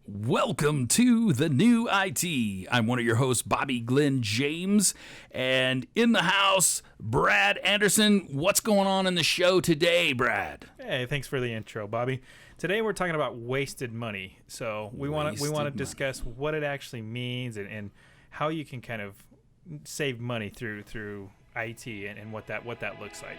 Welcome to the new IT. I'm one of your hosts, Bobby Glen James, and in the house, Brad Anderson. What's going on in the show today, Brad? Hey, thanks for the intro, Bobby. Today we're talking about wasted money. So we want to discuss what it actually means and how you can kind of save money through IT and what that looks like.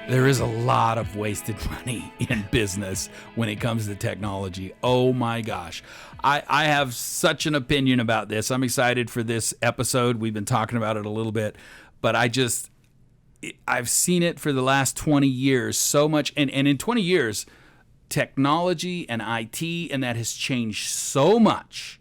There is a lot of wasted money in business when it comes to technology. Oh my gosh. I have such an opinion about this. I'm excited for this episode. We've been talking about it a little bit, but I've seen it for the last 20 years so much. And in 20 years, technology and IT, and that has changed so much.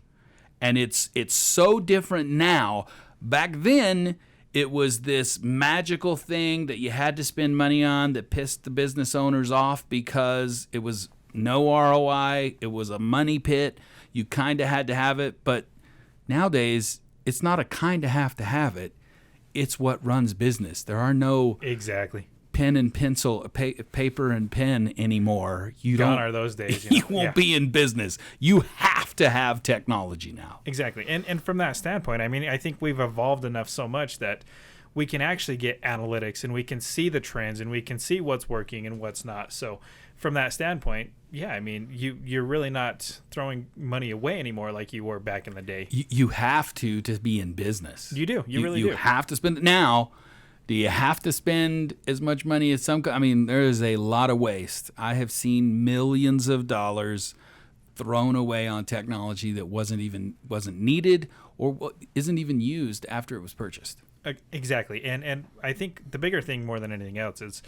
And it's so different now. Back then, it was this magical thing that you had to spend money on that pissed the business owners off because it was no ROI. It was a money pit. You kind of had to have it. But nowadays, it's not a kind of have to have it. It's what runs business. There are no pen and pencil, paper and pen anymore. Gone are those days. You won't be in business. You have to have technology now. Exactly. And from that standpoint, I mean, I think we've evolved enough so much that we can actually get analytics and we can see the trends and we can see what's working and what's not. So from that standpoint, yeah, I mean, you're really not throwing money away anymore like you were back in the day. You have to be in business. You do. You really do. You have to spend it now. Do you have to spend as much money as some? I mean, there is a lot of waste. I have seen millions of dollars thrown away on technology that wasn't needed or isn't even used after it was purchased. Exactly. And I think the bigger thing more than anything else is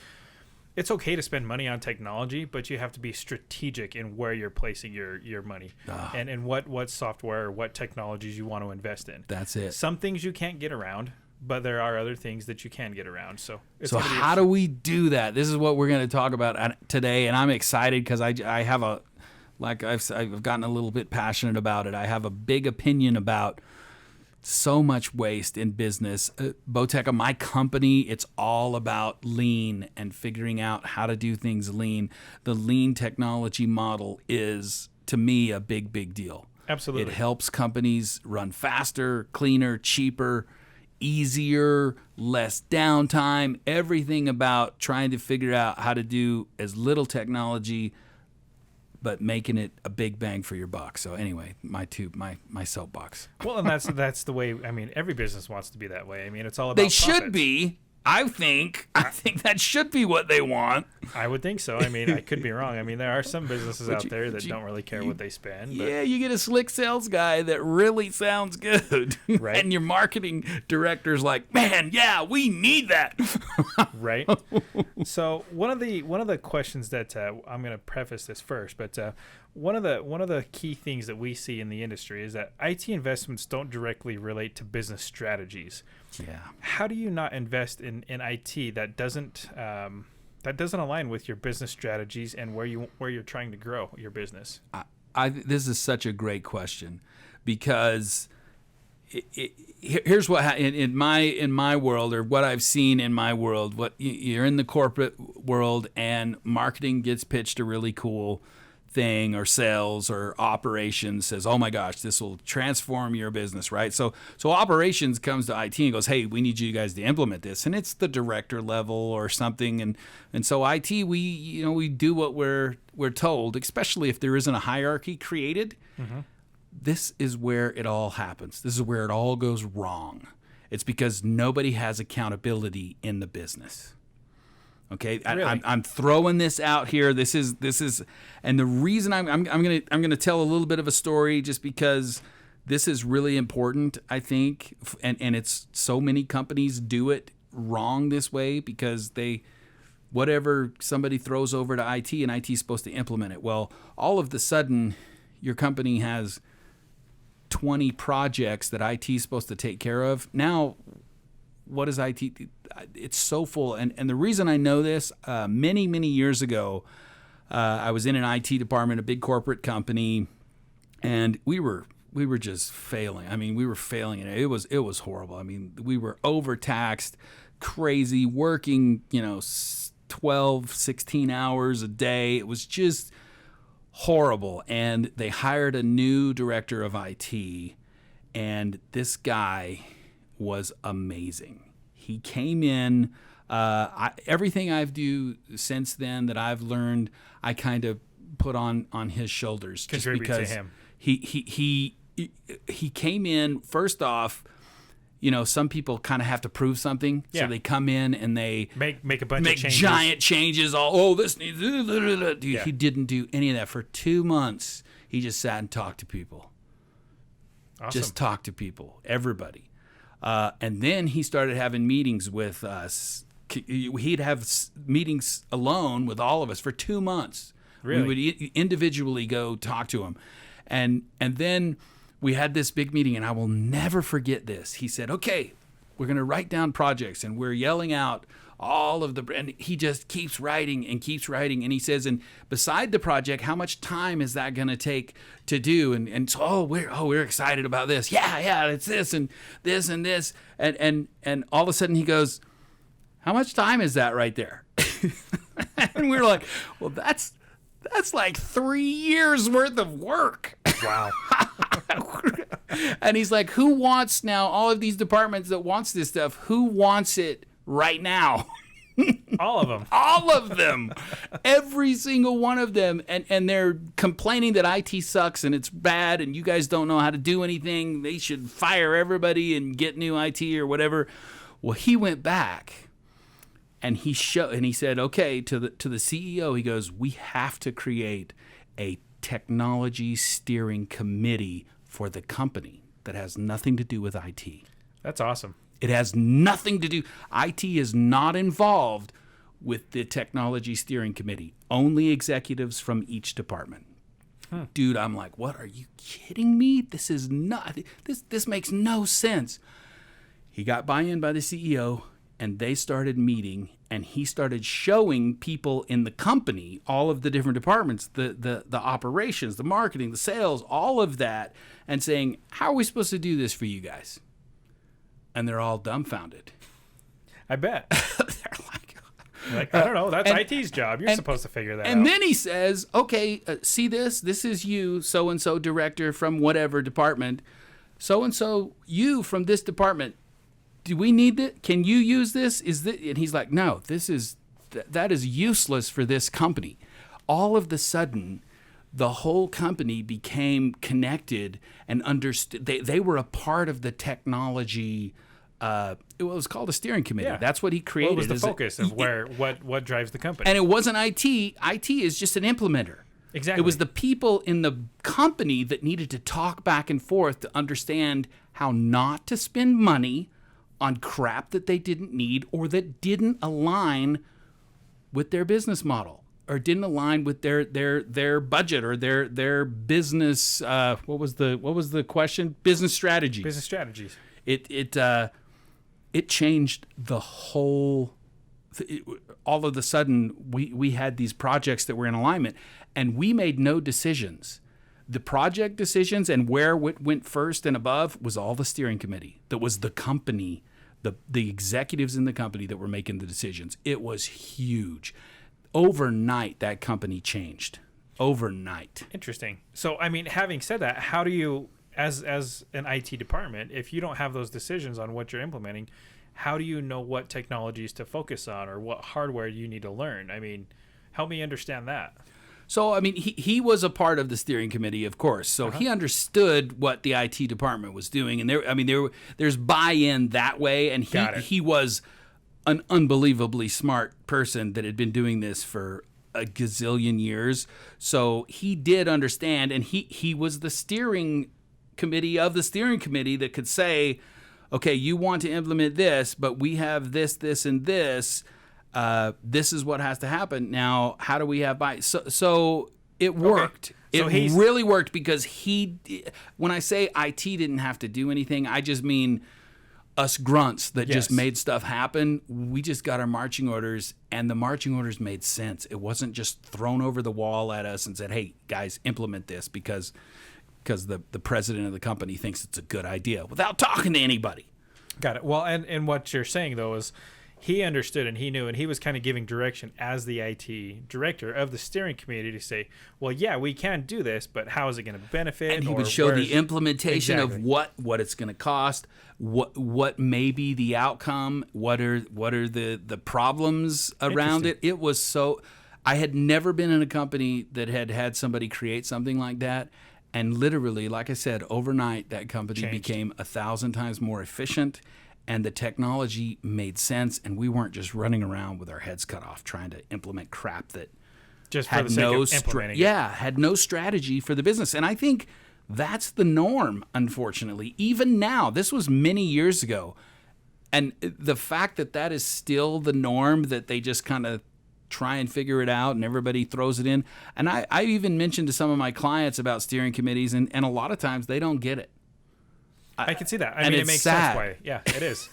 it's okay to spend money on technology, but you have to be strategic in where you're placing your money and what software or what technologies you want to invest in. That's it. Some things you can't get around, but there are other things that you can get around. So how do we do that? This is what we're going to talk about today, and I'm excited because I have I've gotten a little bit passionate about it. I have a big opinion about so much waste in business. BoTecha, my company, it's all about lean and figuring out how to do things lean. The lean technology model is, to me, a big deal. Absolutely. It helps companies run faster, cleaner, cheaper, easier, less downtime, everything about trying to figure out how to do as little technology but making it a big bang for your buck. So anyway, my soapbox. Well, and that's the way, I mean, every business wants to be that way. I mean, it's all about They profits. should be. I think that should be what they want. I would think so. I mean, I could be wrong. I mean, there are some businesses out there that don't really care what they spend. But. Yeah, you get a slick sales guy that really sounds good. Right. And your marketing director's like, man, yeah, we need that. Right. So one of the questions that I'm going to preface this first, but one of the key things that we see in the industry is that IT investments don't directly relate to business strategies. Yeah. How do you not invest in IT that doesn't align with your business strategies and where you're trying to grow your business? This is such a great question because here's what in my world, or what I've seen in my world. What you're in the corporate world and marketing gets pitched a really cool thing, or sales or operations says, oh my gosh, this will transform your business, right? So operations comes to IT and goes, hey, we need you guys to implement this, and it's the director level or something, and so IT, we do what we're told, especially if there isn't a hierarchy created. Mm-hmm. This is where it all happens. This is where it all goes wrong. It's because nobody has accountability in the business. Okay, really? I'm throwing this out here. This is, and the reason I'm gonna tell a little bit of a story just because this is really important, I think, and it's so many companies do it wrong this way because whatever somebody throws over to IT and IT's supposed to implement it. Well, all of the sudden, your company has 20 projects that IT's supposed to take care of. Now, what is IT? It's so full. And the reason I know this, many years ago, I was in an IT department, a big corporate company, and we were just failing. I mean, we were failing. It was horrible. I mean, we were overtaxed. crazy, working, 12, 16 hours a day. It was just horrible. And they hired a new director of IT, and this guy was amazing. He came in. Everything I've do since then that I've learned, I kind of put on his shoulders. Contribute just because to him. He came in, first off, some people kind of have to prove something. Yeah. So they come in and they make a bunch of changes. Giant changes. This needs. Dude, Yeah. He didn't do any of that for 2 months. He just sat and talked to people. Awesome. Just talked to people, everybody. And then he started having meetings with us. He'd have meetings alone with all of us for 2 months. Really? We would individually go talk to him. And then we had this big meeting, and I will never forget this. He said, okay, we're going to write down projects, and we're yelling out all of and he just keeps writing. And he says, and beside the project, how much time is that going to take to do? And so, we're excited about this. Yeah, it's this and this and this. And all of a sudden he goes, how much time is that right there? And we're like, well, that's like 3 years worth of work. Wow. And he's like, who wants now all of these departments that wants this stuff? Who wants it right now? All of them. All of them. Every single one of them. And they're complaining that IT sucks and it's bad and you guys don't know how to do anything. They should fire everybody and get new IT or whatever. Well, he went back and he said, okay, to the CEO, he goes, we have to create a technology steering committee for the company that has nothing to do with IT. That's awesome. It has nothing to do. IT is not involved with the technology steering committee. Only executives from each department. Dude, I'm like, what? Are you kidding me? This is not. This makes no sense. He got buy-in by the CEO, and they started meeting, and he started showing people in the company all of the different departments, the operations, the marketing, the sales, all of that, and saying, how are we supposed to do this for you guys? And they're all dumbfounded. I bet. They're like, I don't know. That's IT's job. You're supposed to figure that out. And then he says, okay, see this? This is you, so-and-so director from whatever department. So-and-so, you from this department. Do we need it? Can you use this? And he's like, no, that is useless for this company. All of the sudden, the whole company became connected and understood. They were a part of the technology. It was called a steering committee. Yeah. That's what he created. What was the focus of what drives the company? And it wasn't IT. IT is just an implementer. Exactly. It was the people in the company that needed to talk back and forth to understand how not to spend money on crap that they didn't need or that didn't align with their business model or didn't align with their budget or their business. What was the question? Business strategy. Business strategies. It changed the whole. All of a sudden, we had these projects that were in alignment, and we made no decisions. The project decisions and where it went first and above was all the steering committee. That was the company, the executives in the company that were making the decisions. It was huge. Overnight, that company changed. Overnight. Interesting. So, I mean, having said that, how do you, as an IT department, if you don't have those decisions on what you're implementing, how do you know what technologies to focus on or what hardware you need to learn? I mean, help me understand that. So, I mean, he was a part of the steering committee, of course. So he understood what the IT department was doing, and there's buy-in that way. And he was an unbelievably smart person that had been doing this for a gazillion years. So he did understand, and he was the steering committee of the steering committee that could say, okay, you want to implement this, but we have this, this, and this. This is what has to happen. Now, how do we have buy? So it worked. Okay. It really worked because when I say IT didn't have to do anything, I just mean us grunts that just made stuff happen. We just got our marching orders, and the marching orders made sense. It wasn't just thrown over the wall at us and said, hey, guys, implement this because the president of the company thinks it's a good idea without talking to anybody. Got it. Well, and what you're saying, though, is he understood and he knew, and he was kind of giving direction as the IT director of the steering committee to say, well, yeah, we can do this, but how is it going to benefit? And he would show the implementation of what it's going to cost, what may be the outcome, what are the problems around it. It was so. I had never been in a company that had somebody create something like that. And literally, like I said, overnight, that company became 1,000 times more efficient, and the technology made sense, and we weren't just running around with our heads cut off trying to implement crap that just had no had no strategy for the business. And I think that's the norm, unfortunately. Even now, this was many years ago, and the fact that is still the norm, that they just kind of try and figure it out and everybody throws it in. And I even mentioned to some of my clients about steering committees, and a lot of times they don't get it. I can see that. I mean, it makes sense why. Yeah, it is.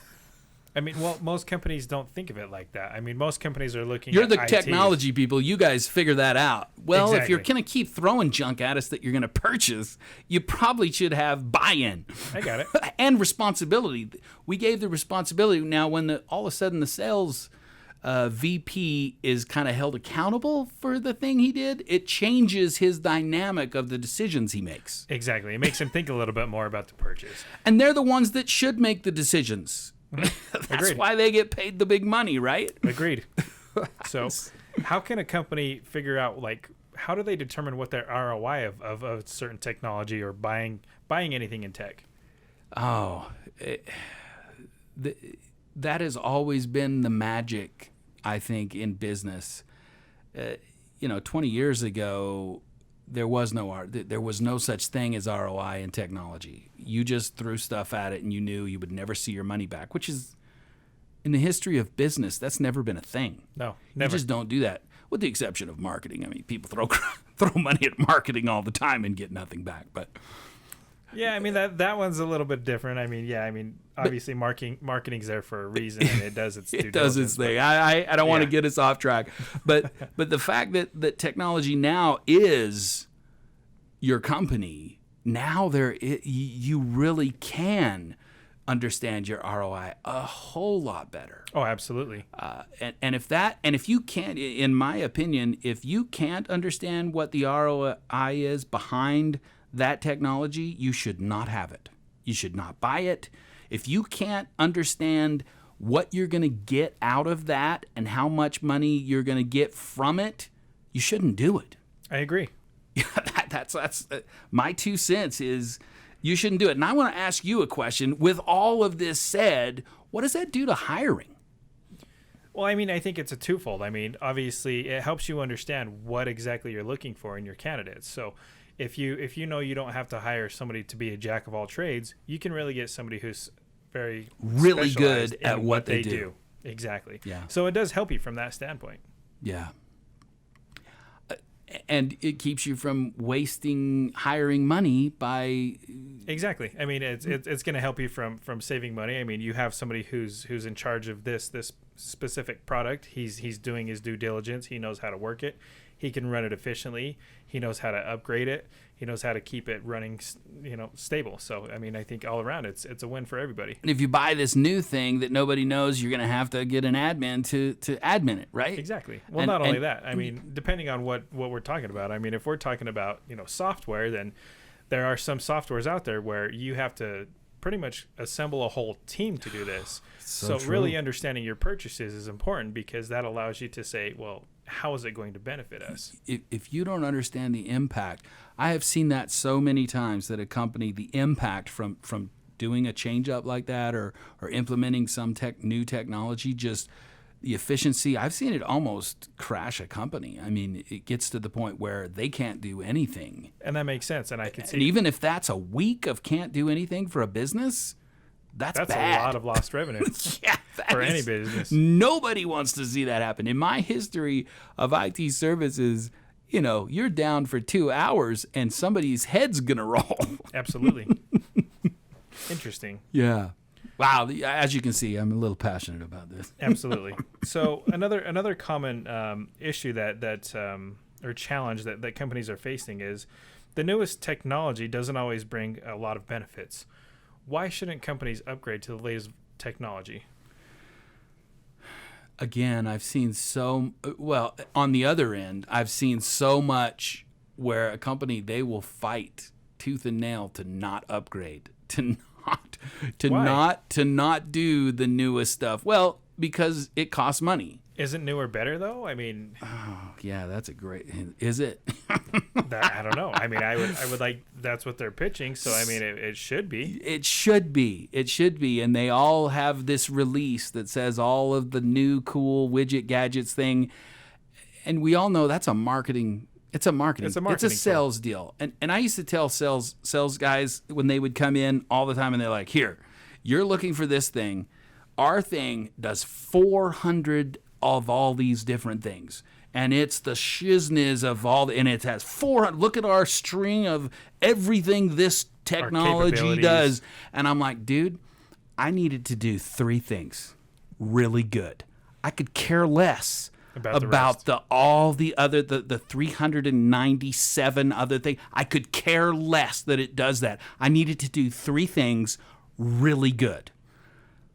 I mean, well, most companies don't think of it like that. I mean, most companies are looking You're the technology people. You guys figure that out. Well, if you're going to keep throwing junk at us that you're going to purchase, you probably should have buy-in. I got it. And responsibility. We gave the responsibility. Now, when all of a sudden the sales VP is kind of held accountable for the thing he did, it changes his dynamic of the decisions he makes. Exactly. It makes him think a little bit more about the purchase. And they're the ones that should make the decisions. That's Agreed. Why they get paid the big money, right? Agreed. So how can a company figure out, like, how do they determine what their ROI of a certain technology or buying anything in tech? That has always been the magic, I think, in business. 20 years ago, there was no such thing as ROI in technology. You just threw stuff at it and you knew you would never see your money back, which is, in the history of business, that's never been a thing. No, never. You just don't do that, with the exception of marketing. I mean, people throw money at marketing all the time and get nothing back, but... Yeah, I mean, that one's a little bit different. I mean, obviously marketing's there for a reason, and it does its due diligence. It does its thing. I don't want to get us off track, but the fact that technology now is your company, now you really can understand your ROI a whole lot better. Oh, absolutely. And if you can't, in my opinion, if you can't understand what the ROI is behind that technology, you should not have it. You should not buy it. If you can't understand what you're going to get out of that and how much money you're going to get from it, you shouldn't do it. I agree. That's my 2 cents is you shouldn't do it. And I want to ask you a question. With all of this said, what does that do to hiring? Well, I mean, I think it's a twofold. I mean, obviously, it helps you understand what exactly you're looking for in your candidates. So if you know you don't have to hire somebody to be a jack of all trades, you can really get somebody who's really good at what they do. Exactly. Yeah. So it does help you from that standpoint. Yeah. And it keeps you from wasting hiring money by... Exactly. I mean, it's going to help you from saving money. I mean, you have somebody who's in charge of this specific product. He's doing his due diligence. He knows how to work it. He can run it efficiently. He knows how to upgrade it. He knows how to keep it running, stable. So, I mean, I think all around it's a win for everybody. And if you buy this new thing that nobody knows, you're going to have to get an admin to admin it, right? Exactly. Well, not only that. I mean, depending on what we're talking about. I mean, if we're talking about, software, then there are some softwares out there where you have to pretty much assemble a whole team to do this. So really understanding your purchases is important, because that allows you to say, well, how is it going to benefit us? If you don't understand the impact, I have seen that so many times, that a company, the impact from doing a change up like that or implementing some new technology, just the efficiency, I've seen it almost crash a company. I mean, it gets to the point where they can't do anything. And that makes sense. And I can see. And even if that's a week of can't do anything for a business, that's bad. A lot of lost revenue. Yeah, for any business. Nobody wants to see that happen. In my history of IT services, you're down for 2 hours and somebody's head's going to roll. Absolutely. Interesting. Yeah. Wow. As you can see, I'm a little passionate about this. Absolutely. So another common issue or challenge that companies are facing is the newest technology doesn't always bring a lot of benefits. Why shouldn't companies upgrade to the latest technology? Again, I've seen well, on the other end, I've seen so much where a company, they will fight tooth and nail to not upgrade, Why? to not do the newest stuff. Well, because it costs money. Isn't newer better though? I mean, Oh, yeah, that's a great. Is it? that I don't know. I mean, I would like that's what they're pitching. So I mean, it should be. It should be. It should be. And they all have this release that says all of the new cool widget gadgets thing. And we all know that's a marketing. It's a marketing. It's a marketing tool. Sales deal. And I used to tell sales guys when they would come in all the time and they're like, "Here, you're looking for this thing. Our thing does 400 of all these different things. And it's the shizness of and it has 400. Look at our string of everything this technology does." And I'm like, dude, I needed to do 3 things really good. I could care less about all the other the 397 other things. I could care less that it does that. I needed to do 3 things really good.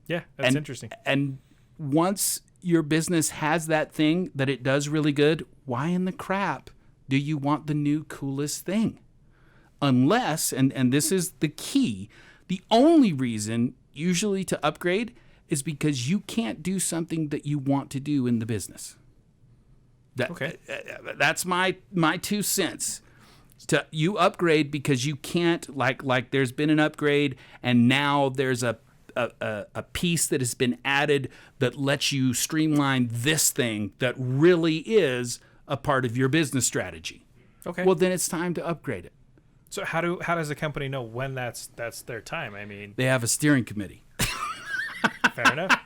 Yeah, that's interesting. And once your business has that thing that it does really good, why in the crap do you want the new coolest thing? Unless, and this is the key, the only reason usually to upgrade is because you can't do something that you want to do in the business. Okay. That's my 2 cents. You upgrade because you can't, like there's been an upgrade and now there's a piece that has been added that lets you streamline this thing that really is a part of your business strategy. Okay. Well, then it's time to upgrade it. So how does a company know when that's their time? I mean, They have a steering committee. fair enough.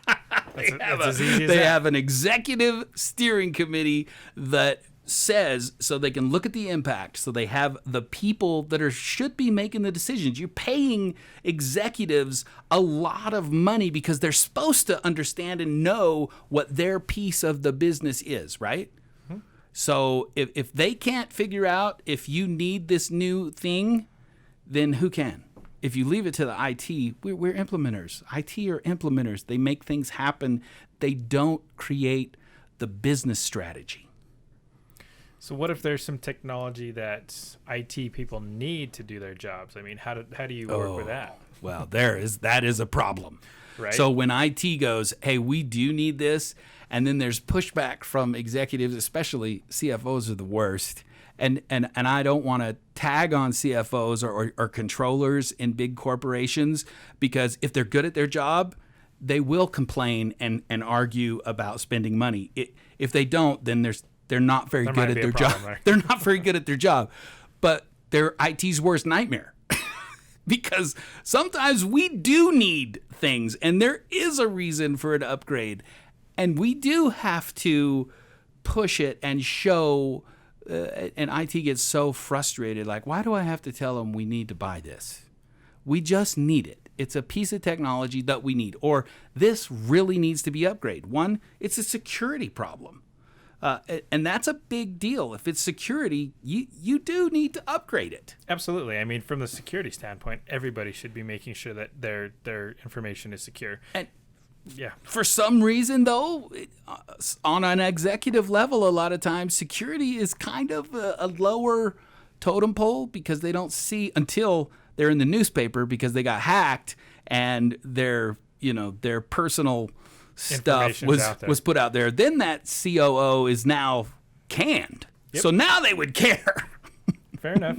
That's as easy as They that. have an executive steering committee that says, so they can look at the impact. So they have the people that should be making the decisions. You're paying executives a lot of money because they're supposed to understand and know what their piece of the business is, right? Mm-hmm. So if they can't figure out if you need this new thing, then who can? If you leave it to the IT, we're implementers. IT are implementers. They make things happen. They don't create the business strategy. So what if there's some technology that IT people need to do their jobs? I mean, how do you work with that? Well, that is a problem. Right. So when IT goes, hey, we do need this, and then there's pushback from executives, especially CFOs are the worst. And I don't want to tag on CFOs or controllers in big corporations because if they're good at their job, they will complain and argue about spending money. If they don't, then they're not very good at their job. Right? They're not very good at their job. But they're IT's worst nightmare. Because sometimes we do need things and there is a reason for an upgrade. And we do have to push it and show. And IT gets so frustrated. Like, why do I have to tell them we need to buy this? We just need it. It's a piece of technology that we need. Or this really needs to be upgraded. One, it's a security problem. And that's a big deal. If it's security, you do need to upgrade it. Absolutely. I mean, from the security standpoint, everybody should be making sure that their information is secure. And yeah. For some reason, though, on an executive level, a lot of times security is kind of a lower totem pole because they don't see until they're in the newspaper because they got hacked and their personal stuff was put out there. Then that COO is now canned. Yep. So now they would care. Fair enough.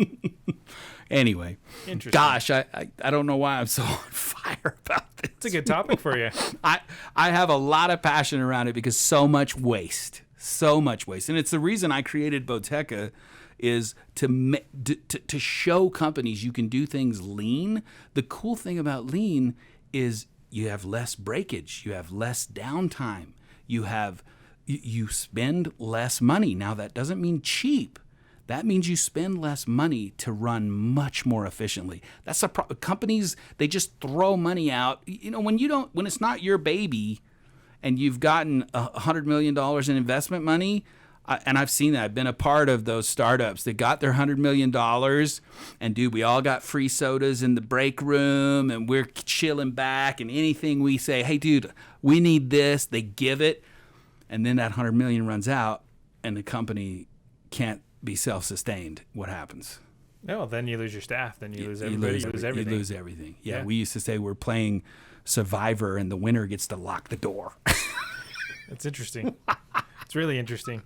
Anyway, interesting. Gosh, I don't know why I'm so on fire about this. It's a good topic for you. I have a lot of passion around it because so much waste, and it's the reason I created BoTecha is to show companies you can do things lean. The cool thing about lean is you have less breakage, you have less downtime, you spend less money. Now that doesn't mean cheap. That means you spend less money to run much more efficiently. That's a companies, they just throw money out. When it's not your baby and you've gotten $100 million in investment money, and I've seen that. I've been a part of those startups that got their $100 million and dude, we all got free sodas in the break room and we're chilling back and anything we say, hey dude, we need this, they give it. and then that 100 million runs out and the company can't be self-sustained, what happens? No, then you lose your staff. Then you lose everybody. You lose everything. You lose everything. Yeah, we used to say we're playing Survivor and the winner gets to lock the door. It's interesting. It's really interesting.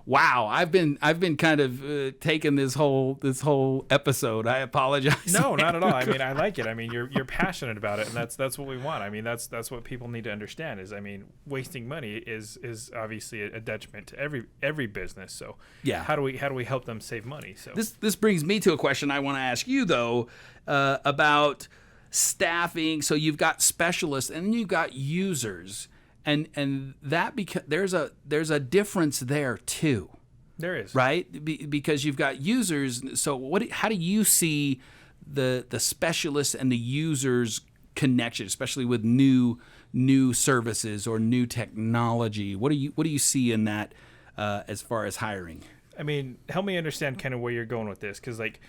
Wow, I've been kind of taking this whole episode. I apologize. No, not at all. I mean, I like it. I mean, you're passionate about it, and that's what we want. I mean, that's what people need to understand. Is, I mean, wasting money is obviously a detriment to every business. So yeah, how do we help them save money? So this brings me to a question I want to ask you though about staffing. So you've got specialists and then you've got users. And that because there's a difference there too. There is, right? Because you've got users. So how do you see the specialists and the users connection, especially with new services or new technology? What do you see in that as far as hiring? I mean, help me understand kind of where you're going with this, because like,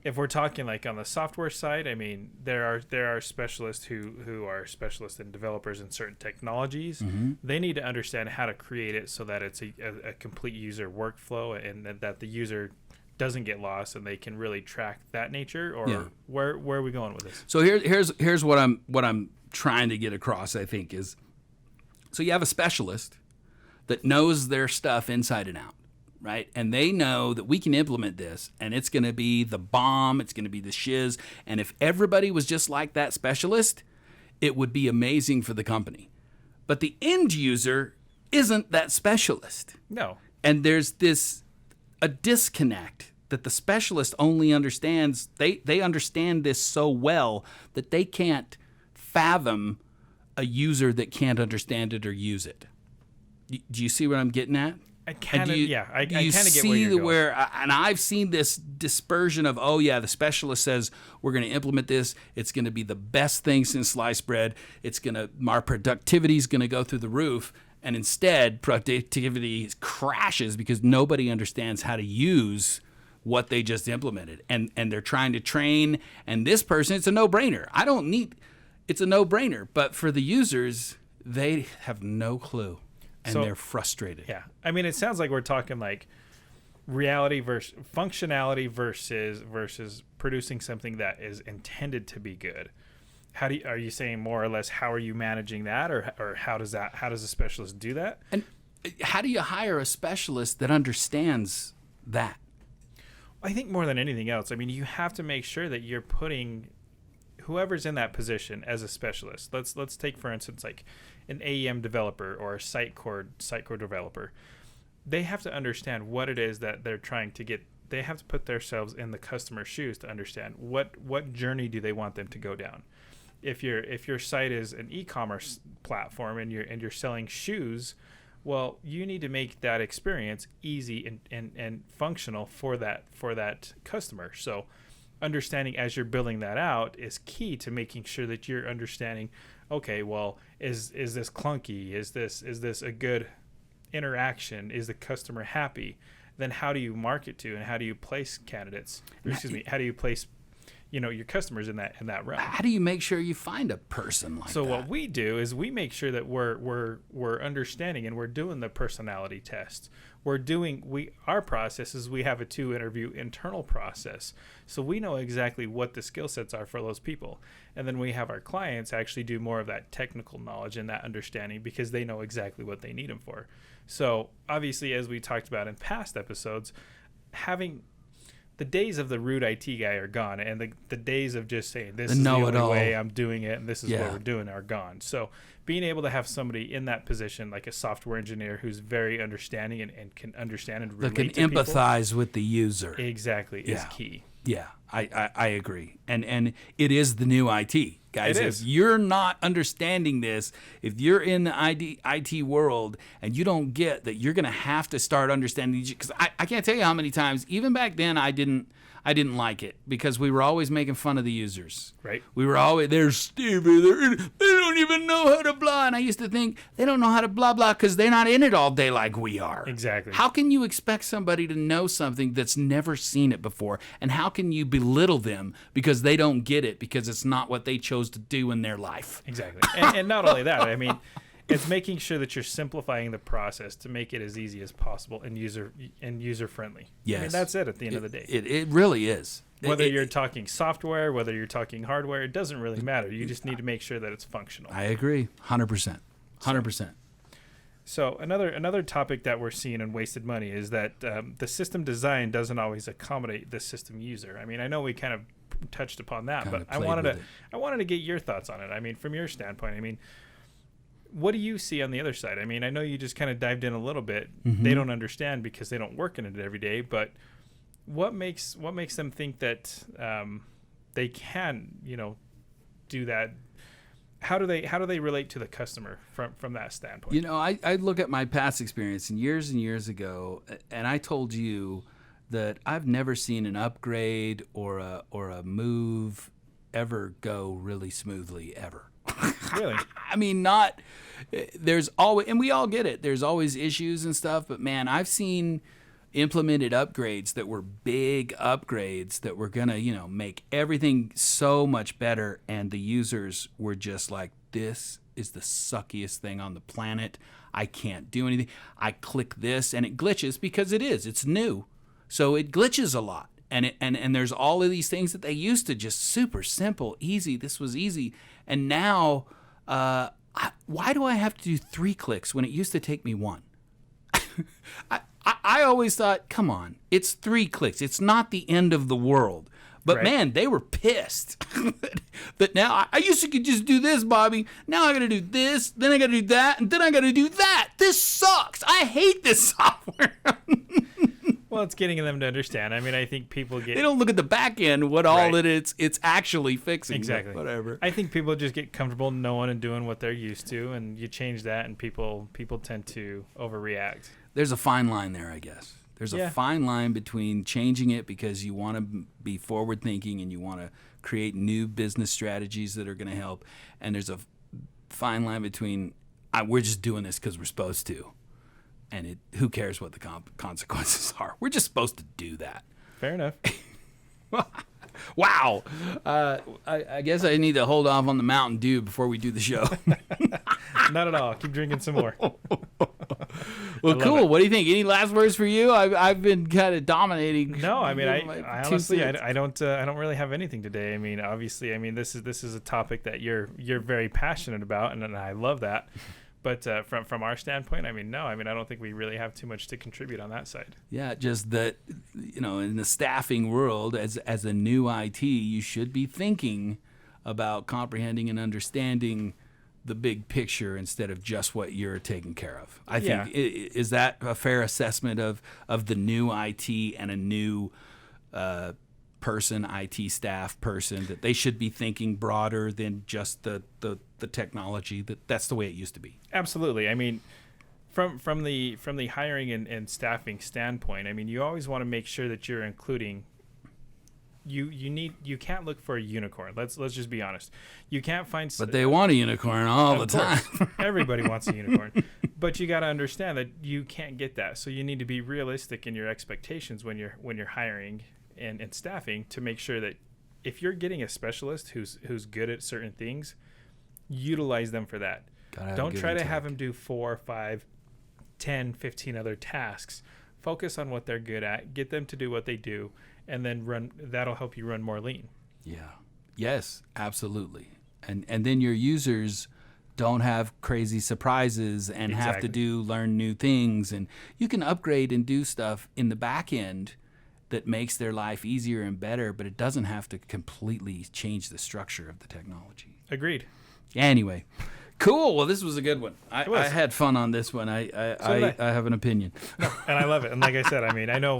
if we're talking like on the software side, I mean, there are specialists who are specialists and developers in certain technologies. Mm-hmm. They need to understand how to create it so that it's a complete user workflow, and that the user doesn't get lost, and they can really track that nature. Or where are we going with this? So here's what I'm trying to get across, I think, is so you have a specialist that knows their stuff inside and out. Right? And they know that we can implement this and it's going to be the bomb. It's going to be the shiz. And if everybody was just like that specialist, it would be amazing for the company. But the end user isn't that specialist. No. And there's a disconnect that the specialist only understands. They understand this so well that they can't fathom a user that can't understand it or use it. Do you see what I'm getting at? I kind of get where you're going. And I've seen this dispersion of, the specialist says we're going to implement this. It's going to be the best thing since sliced bread. Our productivity is going to go through the roof. And instead, productivity crashes because nobody understands how to use what they just implemented. And they're trying to train. And this person, it's a no-brainer. It's a no-brainer. But for the users, they have no clue. And they're frustrated. Yeah. I mean, it sounds like we're talking like reality versus functionality versus producing something that is intended to be good. Are you saying more or less how are you managing that, or how does a specialist do that? And how do you hire a specialist that understands that? I think more than anything else, I mean, you have to make sure that you're putting whoever's in that position as a specialist. Let's take, for instance, like an AEM developer or a site core developer. They have to understand what it is that they're trying to get. They have to put themselves in the customer's shoes to understand what journey do they want them to go down. If your site is an e-commerce platform and you're selling shoes, well, you need to make that experience easy and functional for that customer. So understanding as you're building that out is key to making sure that you're understanding, okay, well, is this clunky? Is this a good interaction? Is the customer happy? Then how do you market to, and how do you place candidates? How do you place your customers in that realm? How do you make sure you find a person like that? So what we do is we make sure that we're understanding and we're doing the personality test. Our process is we have a 2-interview internal process. So we know exactly what the skill sets are for those people. And then we have our clients actually do more of that technical knowledge and that understanding because they know exactly what they need them for. So obviously, as we talked about in past episodes, having the days of the rude IT guy are gone, and the days of just saying this is the only way I'm doing it and this is what we're doing are gone. So being able to have somebody in that position, like a software engineer who's very understanding and can understand and relate that can empathize with the user. Exactly, is key. Yeah, I agree. And it is the new IT, guys. It is. If you're not understanding this, if you're in the IT world and you don't get that, you're going to have to start understanding. Because I can't tell you how many times, even back then, I didn't like it because we were always making fun of the users. Right. We were always, they're stupid, they don't even know how to blah. And I used to think, they don't know how to blah, blah, because they're not in it all day like we are. Exactly. How can you expect somebody to know something that's never seen it before? And how can you belittle them because they don't get it because it's not what they chose to do in their life? Exactly. And not only that, I mean, It's making sure that you're simplifying the process to make it as easy as possible and user friendly. Yes. I mean, that's it at the end of the day. It really is. Whether you're talking software, whether you're talking hardware, it doesn't really matter. You just need to make sure that it's functional. I agree, 100%. 100%. So another topic that we're seeing in wasted money is that the system design doesn't always accommodate the system user. I mean, I know we kind of touched upon that, but I wanted to get your thoughts on it. I mean, from your standpoint, I mean, what do you see on the other side? I mean, I know you just kind of dived in a little bit. Mm-hmm. They don't understand because they don't work in it every day, but what makes them think that they can, do that? How do they relate to the customer from that standpoint? I look at my past experience and years ago, and I told you that I've never seen an upgrade or a move ever go really smoothly ever. Really? I mean, there's always, and we all get it, there's always issues and stuff, but man, I've seen implemented upgrades that were big upgrades that were gonna, make everything so much better, and the users were just like, this is the suckiest thing on the planet. I can't do anything. I click this and it glitches because it's new. So it glitches a lot. And there's all of these things that they used to just super simple, easy. This was easy. And now, why do I have to do 3 clicks when it used to take me 1? I always thought, come on, it's 3 clicks. It's not the end of the world. But man, they were pissed that now I used to could just do this, Bobby. Now I got to do this, then I got to do that, and then I got to do that. This sucks. I hate this software. Well, it's getting them to understand. I mean, I think people they don't look at the back end, what all that it's actually fixing. Exactly. Whatever. I think people just get comfortable knowing and doing what they're used to, and you change that, and people tend to overreact. There's a fine line there, I guess. There's a fine line between changing it because you want to be forward thinking and you want to create new business strategies that are going to help, and there's a fine line between we're just doing this because we're supposed to. And who cares what the consequences are? We're just supposed to do that. Fair enough. Wow. I guess I need to hold off on the Mountain Dew before we do the show. Not at all. Keep drinking some more. Well, cool. What do you think? Any last words for you? I've been kind of dominating. No, I mean, I honestly, I don't really have anything today. I mean, obviously, this is a topic that you're very passionate about, and I love that. But from our standpoint, no. I don't think we really have too much to contribute on that side. Yeah, just that, in the staffing world, as a new IT, you should be thinking about comprehending and understanding the big picture instead of just what you're taking care of. I think, is that a fair assessment of the new IT and a new IT staff person, that they should be thinking broader than just the technology? That's the way it used to be. Absolutely. I mean, from the hiring and staffing standpoint, you always want to make sure that you're including. You can't look for a unicorn. Let's just be honest. You can't find. But they want a unicorn all the time. Everybody wants a unicorn, but you got to understand that you can't get that. So you need to be realistic in your expectations when you're hiring and staffing, to make sure that if you're getting a specialist who's good at certain things, utilize them for that. Don't try to have them do 4, 5, 10, 15 other tasks. Focus on what they're good at. Get them to do what they do, and then that'll help you run more lean. Yeah. Yes, absolutely. And then your users don't have crazy surprises and have to learn new things, and you can upgrade and do stuff in the back end that makes their life easier and better, but it doesn't have to completely change the structure of the technology. Agreed. Anyway, cool. Well, this was a good one. I had fun on this one. I have an opinion. No, and I love it. And like I said, I know,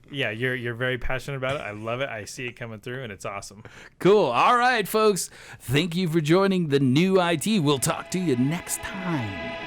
you're very passionate about it. I love it. I see it coming through, and it's awesome. Cool. All right, folks. Thank you for joining the New IT. We'll talk to you next time.